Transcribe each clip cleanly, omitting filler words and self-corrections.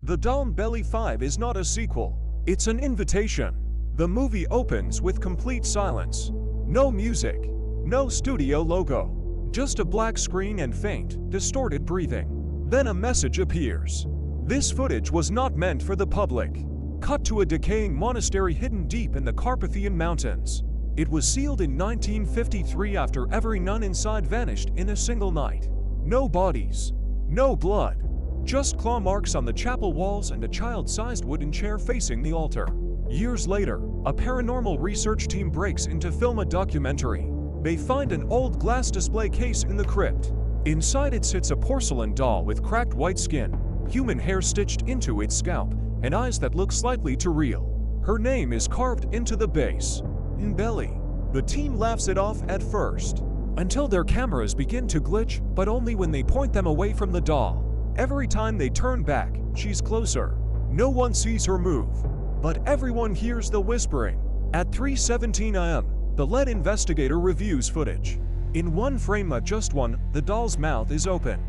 The Doll Belly 5 is not a sequel, it's an invitation. The movie opens with complete silence. No music, no studio logo, just a black screen and faint, distorted breathing. Then a message appears. This footage was not meant for the public. Cut to a decaying monastery hidden deep in the Carpathian Mountains. It was sealed in 1953 after every nun inside vanished in a single night. No bodies, no blood, just claw marks on the chapel walls and a child-sized wooden chair facing the altar. Years later, a paranormal research team breaks in to film a documentary. They find an old glass display case in the crypt. Inside it sits a porcelain doll with cracked white skin, human hair stitched into its scalp, and eyes that look slightly too real. Her name is carved into the base. Belly. The team laughs it off at first, until their cameras begin to glitch, but only when they point them away from the doll. Every time they turn back, she's closer. No one sees her move, but everyone hears the whispering. At 3:17 a.m., the lead investigator reviews footage. In one frame, just one, the doll's mouth is open.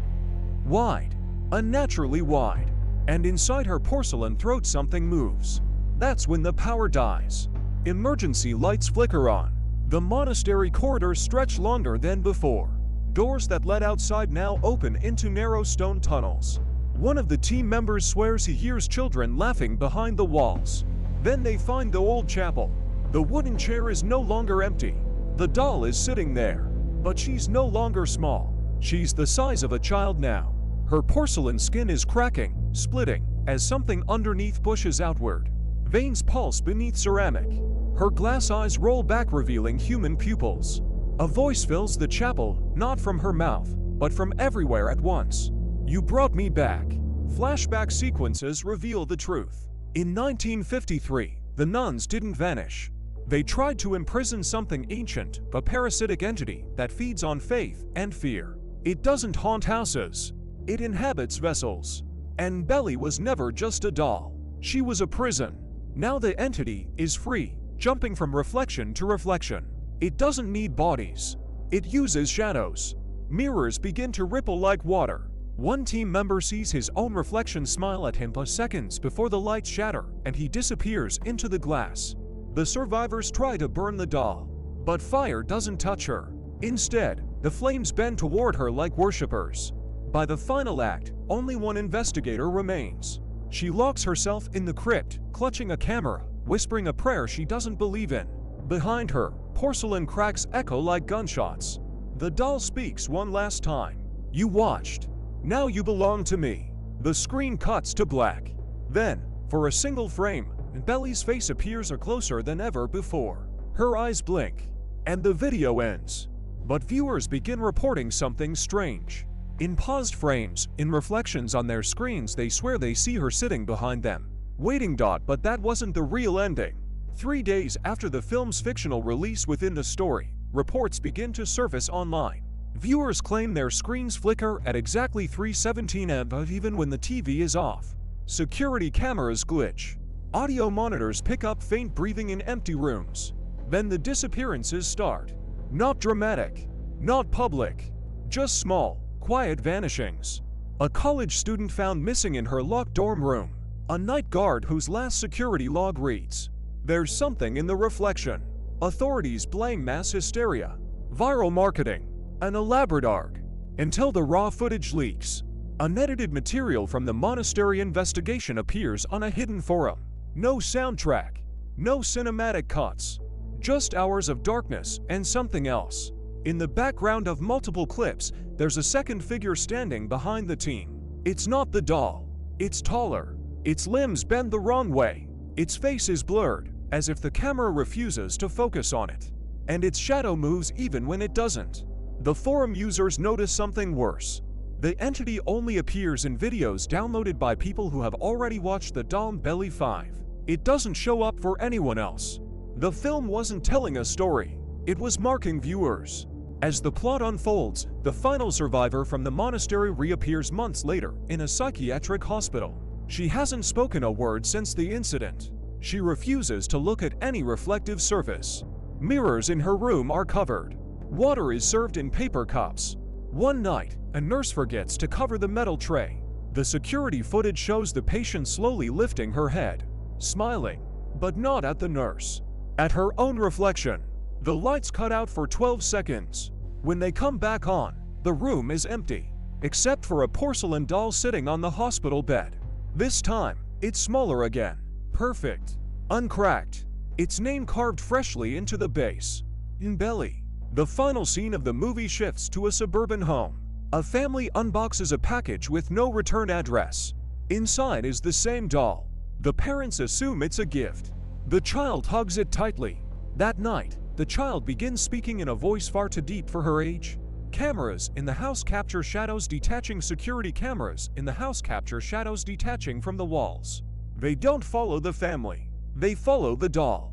Wide. Unnaturally wide. And inside her porcelain throat something moves. That's when the power dies. Emergency lights flicker on. The monastery corridors stretch longer than before. Doors that led outside now open into narrow stone tunnels. One of the team members swears he hears children laughing behind the walls. Then they find the old chapel. The wooden chair is no longer empty. The doll is sitting there. But she's no longer small. She's the size of a child now. Her porcelain skin is cracking, splitting, as something underneath pushes outward. Veins pulse beneath ceramic. Her glass eyes roll back, revealing human pupils. A voice fills the chapel, not from her mouth, but from everywhere at once. You brought me back. Flashback sequences reveal the truth. In 1953, the nuns didn't vanish. They tried to imprison something ancient, a parasitic entity that feeds on faith and fear. It doesn't haunt houses. It inhabits vessels. And Belly was never just a doll. She was a prison. Now the entity is free, jumping from reflection to reflection. It doesn't need bodies. It uses shadows. Mirrors begin to ripple like water. One team member sees his own reflection smile at him for seconds before the lights shatter and he disappears into the glass. The survivors try to burn the doll, but fire doesn't touch her. Instead, the flames bend toward her like worshippers. By the final act, only one investigator remains. She locks herself in the crypt, clutching a camera, whispering a prayer she doesn't believe in. Behind her, porcelain cracks echo like gunshots. The doll speaks one last time. You watched. Now you belong to me. The screen cuts to black. Then, for a single frame, Belly's face appears closer than ever before. Her eyes blink, and the video ends. But viewers begin reporting something strange. In paused frames, in reflections on their screens, they swear they see her sitting behind them, waiting. But that wasn't the real ending. 3 days after the film's fictional release within the story, reports begin to surface online. Viewers claim their screens flicker at exactly 3:17 a.m. even when the TV is off. Security cameras glitch. Audio monitors pick up faint breathing in empty rooms. Then the disappearances start. Not dramatic, not public, just small, quiet vanishings. A college student found missing in her locked dorm room. A night guard whose last security log reads, "There's something in the reflection." Authorities blame mass hysteria, viral marketing, an elaborate arc, until the raw footage leaks. Unedited material from the monastery investigation appears on a hidden forum. No soundtrack, no cinematic cuts, just hours of darkness and something else. In the background of multiple clips, there's a second figure standing behind the team. It's not the doll. It's taller. Its limbs bend the wrong way. Its face is blurred, as if the camera refuses to focus on it. And its shadow moves even when it doesn't. The forum users notice something worse. The entity only appears in videos downloaded by people who have already watched the Doll Belly 5. It doesn't show up for anyone else. The film wasn't telling a story. It was marking viewers. As the plot unfolds, the final survivor from the monastery reappears months later in a psychiatric hospital. She hasn't spoken a word since the incident. She refuses to look at any reflective surface. Mirrors in her room are covered. Water is served in paper cups. One night, a nurse forgets to cover the metal tray. The security footage shows the patient slowly lifting her head, smiling, but not at the nurse. At her own reflection. The lights cut out for 12 seconds. When they come back on, the room is empty, except for a porcelain doll sitting on the hospital bed. This time, it's smaller again. Perfect. Uncracked. Its name carved freshly into the base. In belly. The final scene of the movie shifts to a suburban home. A family unboxes a package with no return address. Inside is the same doll. The parents assume it's a gift. The child hugs it tightly. That night, the child begins speaking in a voice far too deep for her age. Cameras in the house capture shadows detaching. Security cameras in the house capture shadows detaching from the walls. They don't follow the family. They follow the doll.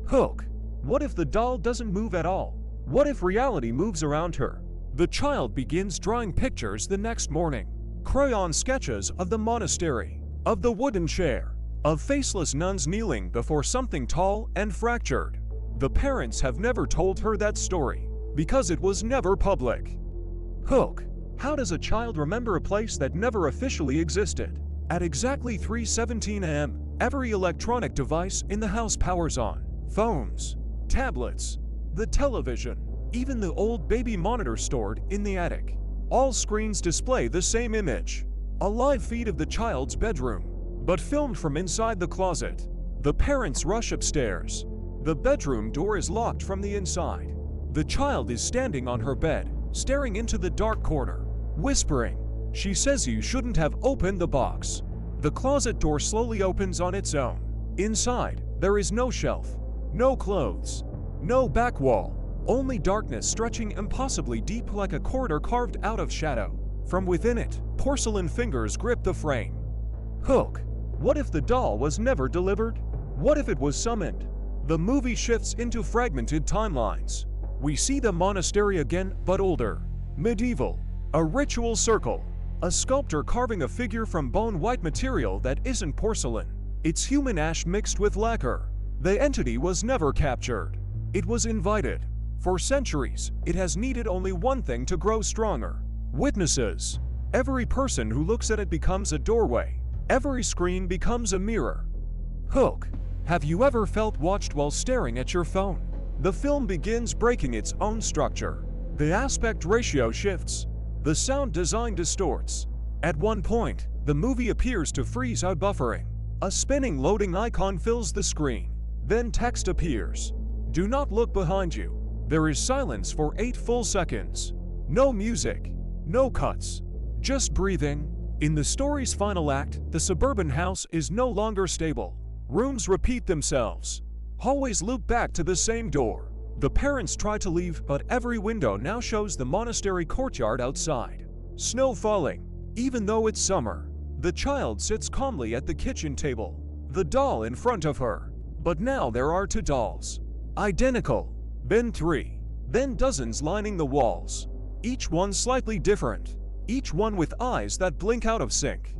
Hook. What if the doll doesn't move at all? What if reality moves around her? The child begins drawing pictures the next morning. Crayon sketches of the monastery, of the wooden chair, of faceless nuns kneeling before something tall and fractured. The parents have never told her that story, because it was never public. Hook. How does a child remember a place that never officially existed? At exactly 3:17 a.m., every electronic device in the house powers on. Phones, tablets, the television, even the old baby monitor stored in the attic. All screens display the same image. A live feed of the child's bedroom, but filmed from inside the closet. The parents rush upstairs. The bedroom door is locked from the inside. The child is standing on her bed, staring into the dark corner, whispering. She says you shouldn't have opened the box. The closet door slowly opens on its own. Inside, there is no shelf, no clothes, no back wall, only darkness stretching impossibly deep like a corridor carved out of shadow. From within it, porcelain fingers grip the frame. Hook. What if the doll was never delivered? What if it was summoned? The movie shifts into fragmented timelines. We see the monastery again, but older. Medieval. A ritual circle. A sculptor carving a figure from bone white material that isn't porcelain. It's human ash mixed with lacquer. The entity was never captured. It was invited. For centuries, it has needed only one thing to grow stronger. Witnesses. Every person who looks at it becomes a doorway. Every screen becomes a mirror. Hook. Have you ever felt watched while staring at your phone? The film begins breaking its own structure. The aspect ratio shifts. The sound design distorts. At one point, the movie appears to freeze out buffering. A spinning loading icon fills the screen. Then text appears. Do not look behind you. There is silence for 8 full seconds. No music. No cuts. Just breathing. In the story's final act, the suburban house is no longer stable. Rooms repeat themselves. Hallways loop back to the same door. The parents try to leave, but every window now shows the monastery courtyard outside. Snow falling. Even though it's summer, the child sits calmly at the kitchen table, the doll in front of her. But now there are 2 dolls. Identical. Then 3. Then dozens lining the walls. Each one slightly different. Each one with eyes that blink out of sync.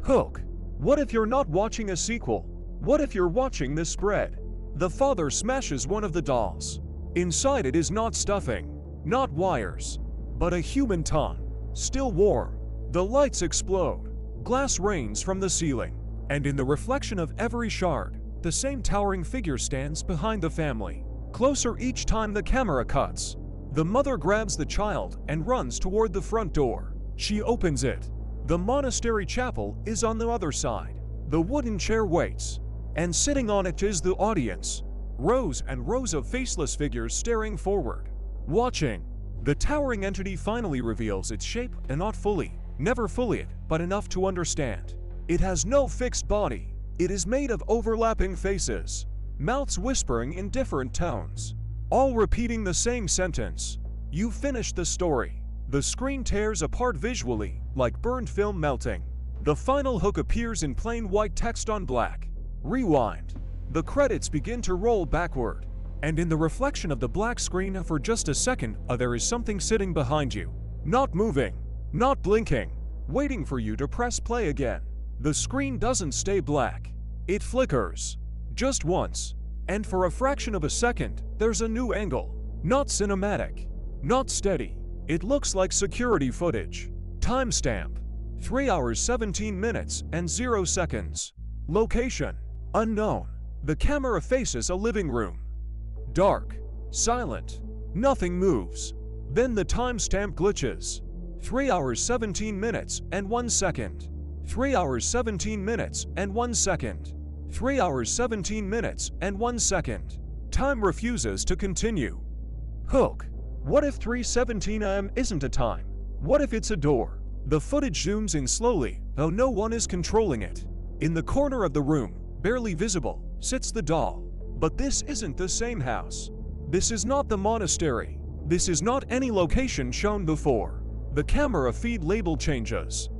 Hook. What if you're not watching a sequel? What if you're watching the spread? The father smashes one of the dolls. Inside it is not stuffing, not wires, but a human tongue, still warm. The lights explode. Glass rains from the ceiling. And in the reflection of every shard, the same towering figure stands behind the family. Closer each time the camera cuts. The mother grabs the child and runs toward the front door. She opens it. The monastery chapel is on the other side. The wooden chair waits. And sitting on it is the audience. Rows and rows of faceless figures staring forward, watching. The towering entity finally reveals its shape, and not fully, never fully, but enough to understand. It has no fixed body. It is made of overlapping faces, mouths whispering in different tones, all repeating the same sentence. You finished the story. The screen tears apart visually, like burned film melting. The final hook appears in plain white text on black. Rewind. The credits begin to roll backward. And in the reflection of the black screen for just a second, there is something sitting behind you. Not moving. Not blinking. Waiting for you to press play again. The screen doesn't stay black. It flickers. Just once. And for a fraction of a second, there's a new angle. Not cinematic. Not steady. It looks like security footage. Timestamp. 3 hours 17 minutes and 0 seconds. Location: unknown. The camera faces a living room. Dark. Silent. Nothing moves. Then the timestamp glitches. 3 hours 17 minutes and 1 second. 3 hours 17 minutes and 1 second. 3 hours 17 minutes and 1 second. Time refuses to continue. Hook. What if 3:17 am isn't a time? What if it's a door? The footage zooms in slowly, though no one is controlling it. In the corner of the room, barely visible, sits the doll. But this isn't the same house. This is not the monastery. This is not any location shown before. The camera feed label changes.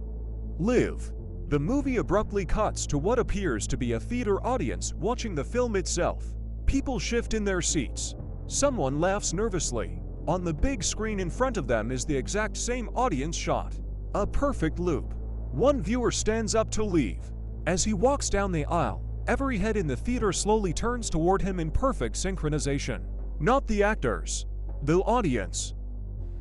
Live. The movie abruptly cuts to what appears to be a theater audience watching the film itself. People shift in their seats. Someone laughs nervously. On the big screen in front of them is the exact same audience shot. A perfect loop. One viewer stands up to leave. As he walks down the aisle, every head in the theater slowly turns toward him in perfect synchronization. Not the actors, the audience.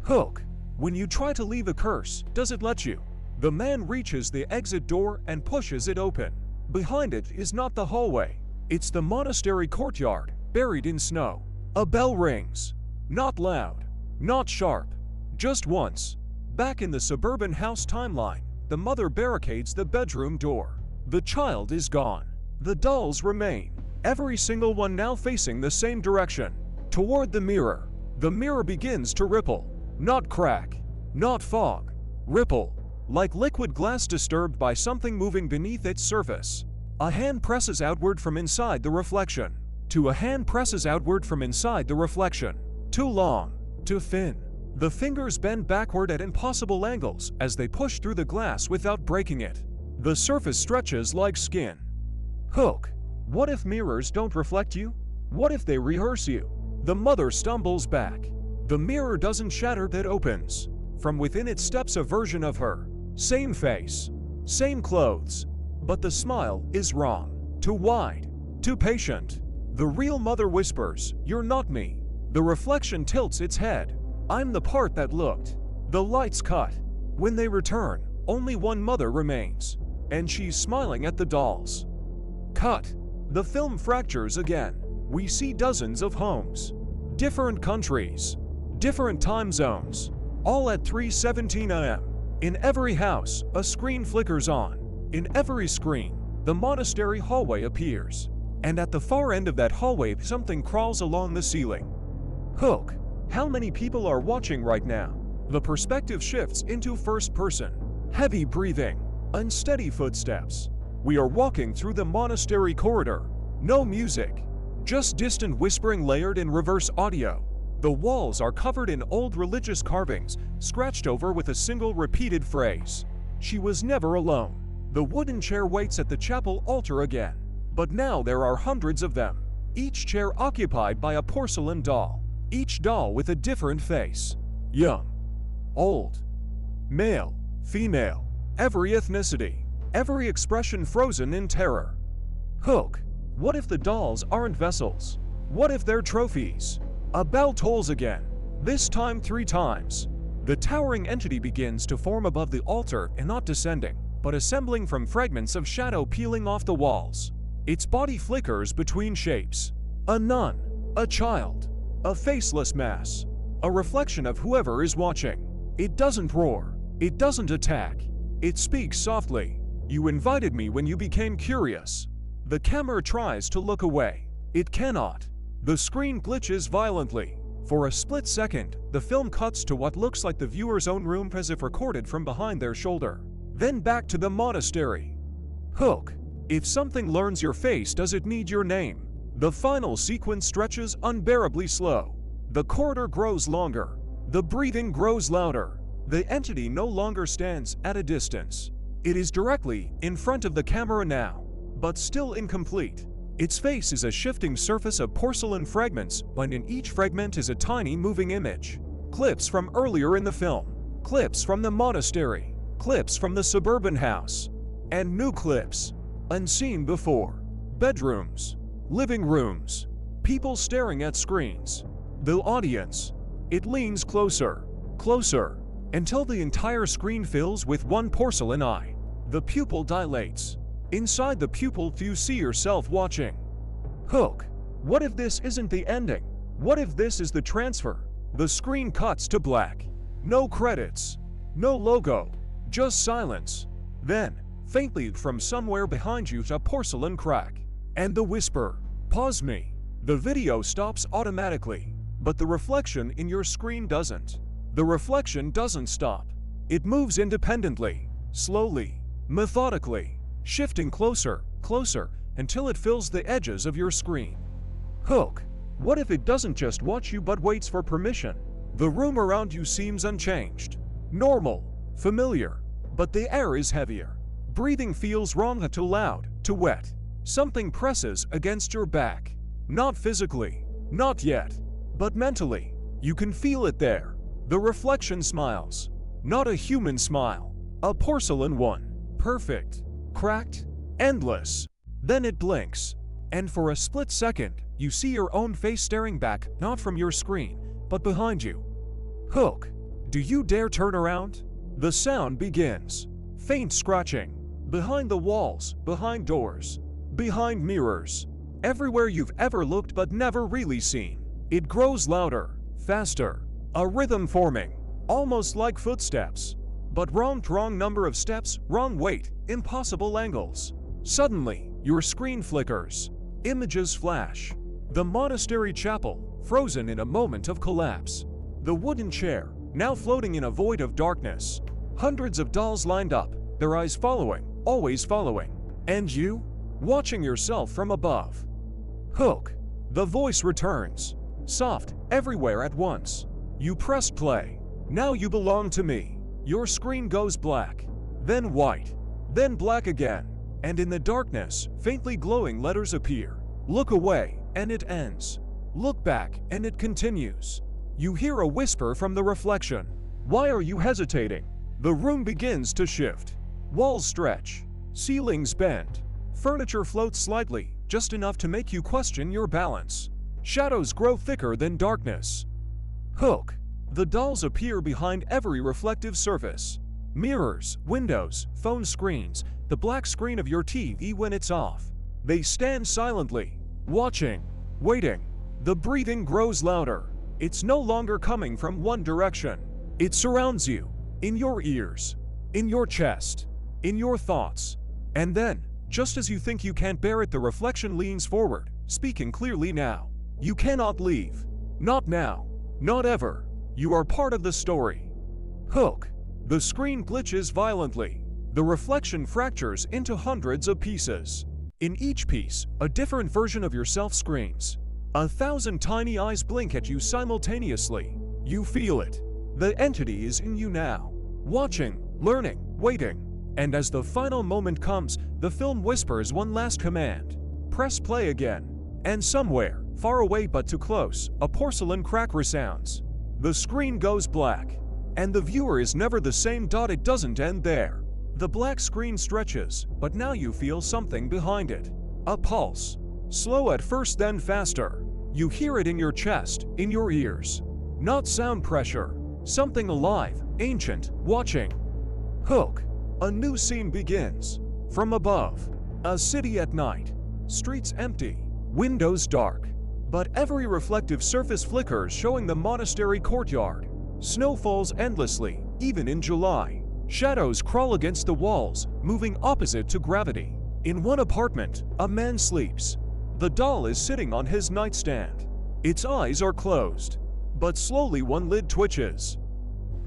Hook. When you try to leave a curse, does it let you? The man reaches the exit door and pushes it open. Behind it is not the hallway. It's the monastery courtyard, buried in snow. A bell rings. Not loud, not sharp, just once. Back in the suburban house timeline, the mother barricades the bedroom door. The child is gone. The dolls remain, every single one now facing the same direction, toward the mirror. The mirror begins to ripple, not crack, not fog, ripple, like liquid glass disturbed by something moving beneath its surface. A hand presses outward from inside the reflection. A hand presses outward from inside the reflection. Too long, too thin. The fingers bend backward at impossible angles as they push through the glass without breaking it. The surface stretches like skin. Hook. What if mirrors don't reflect you? What if they rehearse you? The mother stumbles back. The mirror doesn't shatter, that opens. From within it steps a version of her. Same face, same clothes. But the smile is wrong. Too wide, too patient. The real mother whispers, "You're not me." The reflection tilts its head. "I'm the part that looked." The lights cut. When they return, only one mother remains. And she's smiling at the dolls. Cut. The film fractures again. We see dozens of homes. Different countries. Different time zones. All at 3:17 am. In every house, a screen flickers on. In every screen, the monastery hallway appears. And at the far end of that hallway, something crawls along the ceiling. Hook. How many people are watching right now? The perspective shifts into first person. Heavy breathing. Unsteady footsteps. We are walking through the monastery corridor. No music. Just distant whispering layered in reverse audio. The walls are covered in old religious carvings, scratched over with a single repeated phrase. She was never alone. The wooden chair waits at the chapel altar again. But now there are hundreds of them. Each chair occupied by a porcelain doll. Each doll with a different face. Young. Old. Male. Female. Every ethnicity. Every expression frozen in terror. Hook. What if the dolls aren't vessels? What if they're trophies? A bell tolls again. This time 3 times. The towering entity begins to form above the altar, and not descending, but assembling from fragments of shadow peeling off the walls. Its body flickers between shapes. A nun. A child. A faceless mass. A reflection of whoever is watching. It doesn't roar. It doesn't attack. It speaks softly. You invited me when you became curious. The camera tries to look away. It cannot. The screen glitches violently. For a split second, the film cuts to what looks like the viewer's own room, as if recorded from behind their shoulder. Then back to the monastery. Hook. If something learns your face, does it need your name? The final sequence stretches unbearably slow. The corridor grows longer. The breathing grows louder. The entity no longer stands at a distance. It is directly in front of the camera now, but still incomplete. Its face is a shifting surface of porcelain fragments, and in each fragment is a tiny moving image. Clips from earlier in the film. Clips from the monastery. Clips from the suburban house. And new clips. Unseen before. Bedrooms. Living rooms. People staring at screens. The audience. It leans closer. Closer. until the entire screen fills with one porcelain eye. The pupil dilates. Inside the pupil, you see yourself watching. Hook. What if this isn't the ending? What if this is the transfer? The screen cuts to black. No credits. No logo. Just silence. Then, faintly from somewhere behind you, a porcelain crack. And the whisper, "Pause me." The video stops automatically, but the reflection in your screen doesn't. The reflection doesn't stop. It moves independently, slowly, methodically, shifting closer, closer, until it fills the edges of your screen. Hook. What if it doesn't just watch you but waits for permission? The room around you seems unchanged, normal, familiar, but the air is heavier. Breathing feels wrong, too loud, too wet. Something presses against your back. Not physically, not yet, but mentally. You can feel it there. The reflection smiles. Not a human smile, a porcelain one. Perfect, cracked, endless. Then it blinks, and for a split second, you see your own face staring back, not from your screen, but behind you. Hook. Do you dare turn around? The sound begins. Faint scratching. Behind the walls, behind doors, behind mirrors. Everywhere you've ever looked but never really seen. It grows louder, faster. A rhythm forming, almost like footsteps. But wrong number of steps, wrong weight, impossible angles. Suddenly, your screen flickers. Images flash. The monastery chapel, frozen in a moment of collapse. The wooden chair, now floating in a void of darkness. Hundreds of dolls lined up, their eyes following, always following. And you? Watching yourself from above. Hook. The voice returns. Soft, everywhere at once. You pressed play. Now you belong to me. Your screen goes black. Then white. Then black again. And in the darkness, faintly glowing letters appear. Look away, and it ends. Look back, and it continues. You hear a whisper from the reflection. Why are you hesitating? The room begins to shift. Walls stretch. Ceilings bend. Furniture floats slightly, just enough to make you question your balance. Shadows grow thicker than darkness. Hook. The dolls appear behind every reflective surface. Mirrors, windows, phone screens, the black screen of your TV when it's off. They stand silently, watching, waiting. The breathing grows louder. It's no longer coming from one direction. It surrounds you, in your ears, in your chest, in your thoughts. And then, just as you think you can't bear it, the reflection leans forward, speaking clearly now. You cannot leave. Not now. Not ever. You are part of the story. Hook. The screen glitches violently. The reflection fractures into hundreds of pieces. In each piece, a different version of yourself screams. 1,000 tiny eyes blink at you simultaneously. You feel it. The entity is in you now. Watching, learning, waiting. And as the final moment comes, the film whispers one last command. Press play again. And somewhere, far away but too close, a porcelain crack resounds. The screen goes black. And the viewer is never the same. It doesn't end there. The black screen stretches, but now you feel something behind it. A pulse. Slow at first, then faster. You hear it in your chest, in your ears. Not sound pressure. Something alive, ancient, watching. Hook. A new scene begins. From above. A city at night. Streets empty. Windows dark. But every reflective surface flickers, showing the monastery courtyard. Snow falls endlessly, even in July. Shadows crawl against the walls, moving opposite to gravity. In one apartment, a man sleeps. The doll is sitting on his nightstand. Its eyes are closed. But slowly one lid twitches.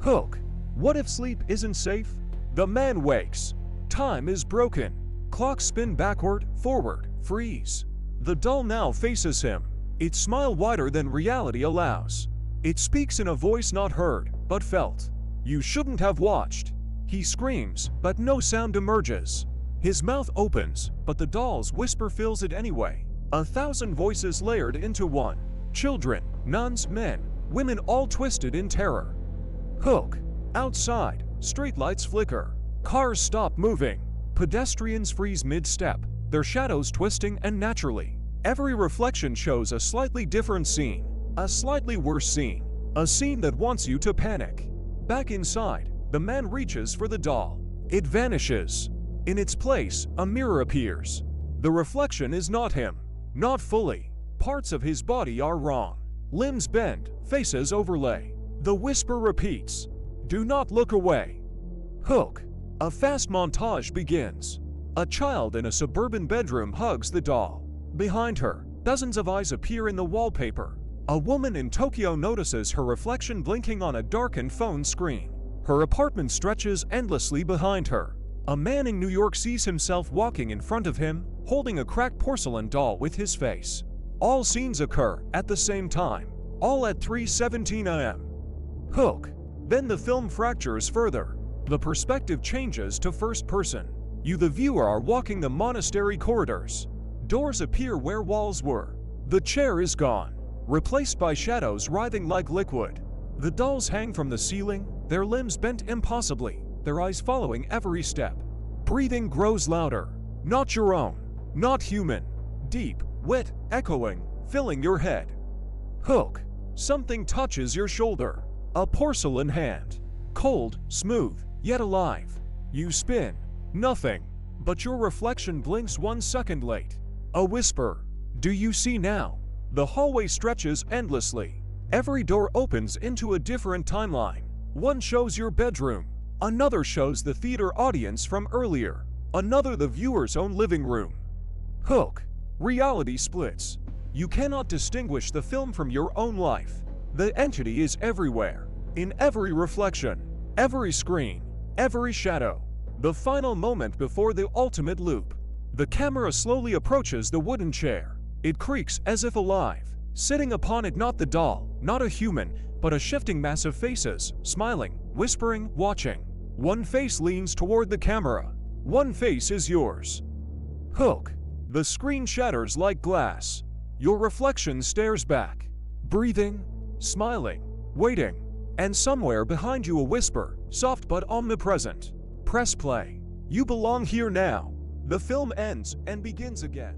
Hook. What if sleep isn't safe? The man wakes. Time is broken. Clocks spin backward, forward, freeze. The doll now faces him. Its smile wider than reality allows. It speaks in a voice not heard, but felt. You shouldn't have watched. He screams, but no sound emerges. His mouth opens, but the doll's whisper fills it anyway. 1,000 voices layered into one. Children, nuns, men, women, all twisted in terror. Hook. Outside, streetlights flicker. Cars stop moving. Pedestrians freeze mid-step, their shadows twisting unnaturally. Every reflection shows a slightly different scene. A slightly worse scene. A scene that wants you to panic. Back inside, the man reaches for the doll. It vanishes. In its place, a mirror appears. The reflection is not him. Not fully. Parts of his body are wrong. Limbs bend, faces overlay. The whisper repeats, "Do not look away." Hook. A fast montage begins. A child in a suburban bedroom hugs the doll. Behind her, dozens of eyes appear in the wallpaper. A woman in Tokyo notices her reflection blinking on a darkened phone screen. Her apartment stretches endlessly behind her. A man in New York sees himself walking in front of him, holding a cracked porcelain doll with his face. All scenes occur at the same time, all at 3:17 a.m. Hook. Then the film fractures further. The perspective changes to first person. You, the viewer, are walking the monastery corridors. Doors appear where walls were. The chair is gone, replaced by shadows writhing like liquid. The dolls hang from the ceiling, their limbs bent impossibly, their eyes following every step. Breathing grows louder. Not your own. Not human. Deep, wet, echoing, filling your head. Hook. Something touches your shoulder. A porcelain hand. Cold, smooth, yet alive. You spin. Nothing. But your reflection blinks 1 second late. A whisper. Do you see now? The hallway stretches endlessly. Every door opens into a different timeline. One shows your bedroom. Another shows the theater audience from earlier. Another the viewer's own living room. Hook. Reality splits. You cannot distinguish the film from your own life. The entity is everywhere. In every reflection. Every screen. Every shadow. The final moment before the ultimate loop. The camera slowly approaches the wooden chair. It creaks as if alive. Sitting upon it, not the doll, not a human, but a shifting mass of faces, smiling, whispering, watching. One face leans toward the camera. One face is yours. Hook. The screen shatters like glass. Your reflection stares back. Breathing, smiling, waiting. And somewhere behind you a whisper, soft but omnipresent. Press play. You belong here now. The film ends and begins again.